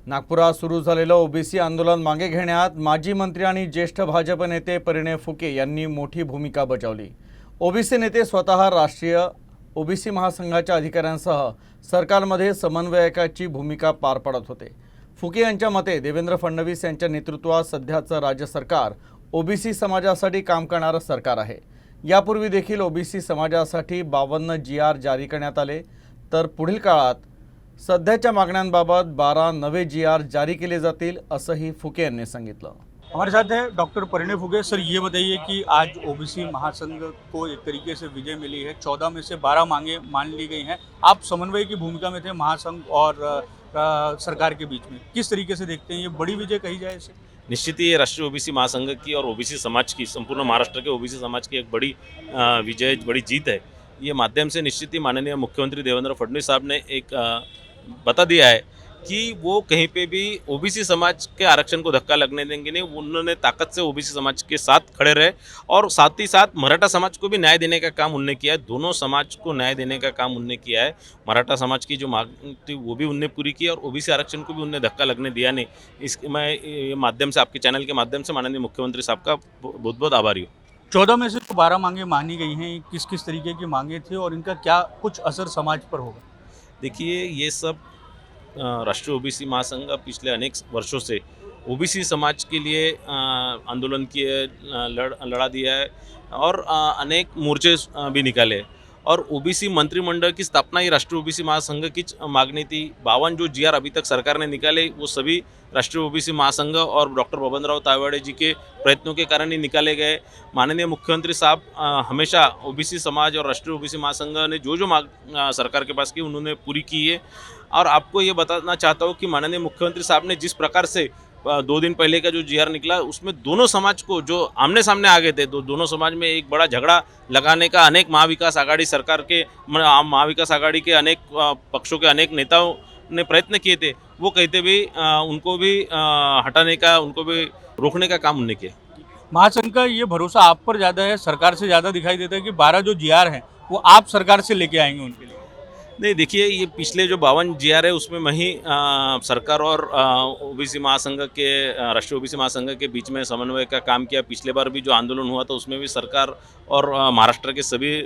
नागपुरात सुरू झालेलं ओबीसी आंदोलन मागे घेण्यात माजी मंत्री आणि ज्येष्ठ भाजप नेते परिणय फुके यांनी मोठी भूमिका बजावली। ओबीसी नेते स्वतः राष्ट्रीय ओबीसी महासंघाच्या अधिकाऱ्यांसह सरकारमध्ये समन्वयकाची भूमिका पार पाडत होते। फुके यांच्या मते देवेंद्र फडणवीस यांच्या नेतृत्वात सध्याचं राज्य सरकार ओबीसी समाजासाठी काम करणारं सरकार आहे। यापूर्वी देखील ओबीसी समाजासाठी 52 GR जारी करण्यात आले, तर पुढील काळात सध्याच्या मागण्यांबाबत 12 नवे GR जारी केले जातील, असंही फुके यांनी सांगितलं। हमारे साथ है डॉक्टर परिणय फुके। सर, ये बताइए कि आज ओबीसी महासंघ को एक तरीके से विजय मिली है, 14 में से 12 मांगे मान ली गई हैं। आप समन्वय की भूमिका में थे महासंघ और सरकार के बीच में, किस तरीके से देखते हैं, ये बड़ी विजय कही जाए इसे? निश्चित ही ये राष्ट्रीय ओबीसी महासंघ की और ओबीसी समाज की, संपूर्ण महाराष्ट्र के ओबीसी समाज की एक बड़ी विजय, बड़ी जीत है। ये माध्यम से निश्चित ही माननीय मुख्यमंत्री देवेंद्र फडणवीस साहब ने एक बता दिया है कि वो कहीं पे भी ओबीसी समाज के आरक्षण को धक्का लगने देंगे नहीं। उन्होंने ताकत से ओबीसी समाज के साथ खड़े रहे और साथ ही साथ मराठा समाज को भी न्याय देने का काम उनने किया है। दोनों समाज को न्याय देने का काम उनने किया है। मराठा समाज की जो मांग थी वो भी उनने पूरी की और ओबीसी आरक्षण को भी उनने धक्का लगने दिया नहीं। इस मैं ये माध्यम से, आपके चैनल के माध्यम से माननीय मुख्यमंत्री साहब का बहुत बहुत आभारी हूँ। 14 में से जो 12 मांगे मानी गई हैं, किस किस तरीके की मांगे थी और इनका क्या कुछ असर समाज पर होगा? देखिए, ये सब राष्ट्रीय ओबीसी महासंघ पिछले अनेक वर्षों से ओबीसी समाज के लिए आंदोलन किए, लड़ा दिया है और अनेक मोर्चे भी निकाले और ओबीसी मंत्रिमंडल की स्थापना ही राष्ट्रीय ओबीसी महासंघ की मांगनी थी। 52 जो GR अभी तक सरकार ने निकाले वो सभी राष्ट्रीय ओबीसी महासंघ और डॉक्टर बबनराव तायवाड़े जी के प्रयत्नों के कारण ही निकाले गए। माननीय मुख्यमंत्री साहब हमेशा ओबीसी समाज और राष्ट्रीय ओबीसी महासंघ ने जो मांग सरकार के पास की उन्होंने पूरी की है। और आपको ये बताना चाहता हूँ कि माननीय मुख्यमंत्री साहब ने जिस प्रकार से 2 दिन पहले का जो GR निकला उसमें दोनों समाज को जो आमने सामने आ गए थे, दोनों समाज में एक बड़ा झगड़ा लगाने का अनेक महाविकास आघाड़ी सरकार के महाविकास आघाड़ी के अनेक पक्षों के अनेक नेताओं ने प्रयत्न किए थे। वो कहते भी उनको भी हटाने का, उनको भी रोकने का काम उन्होंने किया। महासंघ का ये भरोसा आप पर ज़्यादा है, सरकार से ज़्यादा दिखाई देता है कि 12 जो GR हैं वो आप सरकार से लेके आएंगे उनके लिए? नहीं, देखिए, ये पिछले जो 52 GR है उसमें मैं ही सरकार और ओबीसी महासंघ के, राष्ट्रीय ओबीसी महासंघ के बीच में समन्वय का काम किया। पिछले बार भी जो आंदोलन हुआ था उसमें भी सरकार और महाराष्ट्र के सभी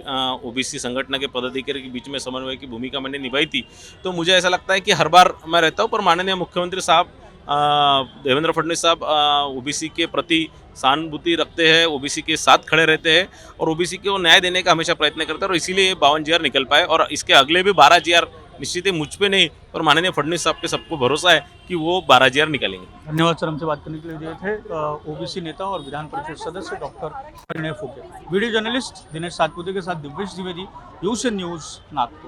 ओबीसी संगठन के पदाधिकारी के बीच में समन्वय की भूमिका मैंने निभाई थी। तो मुझे ऐसा लगता है कि हर बार मैं रहता हूँ, पर माननीय मुख्यमंत्री साहब देवेंद्र फडणवीस साहब ओबीसी के प्रति सहानुभूति रखते हैं, ओबीसी के साथ खड़े रहते हैं और ओबीसी को न्याय देने का हमेशा प्रयत्न करते हैं और इसीलिए ये 52 GR निकल पाए और इसके अगले भी 12 GR निश्चित ही मुझ पे नहीं पर माननीय फडणवीस साहब पे सबको भरोसा है कि वो 12 GR निकालेंगे। धन्यवाद सर, हमसे बात करने के लिए दिए थे ओबीसी नेता और विधान परिषद सदस्य doctor Parinay Phuke. Video journalist Dinesh Satpute के साथ दिव्येश द्विवेदी, यूएसएन न्यूज़, नागपुर।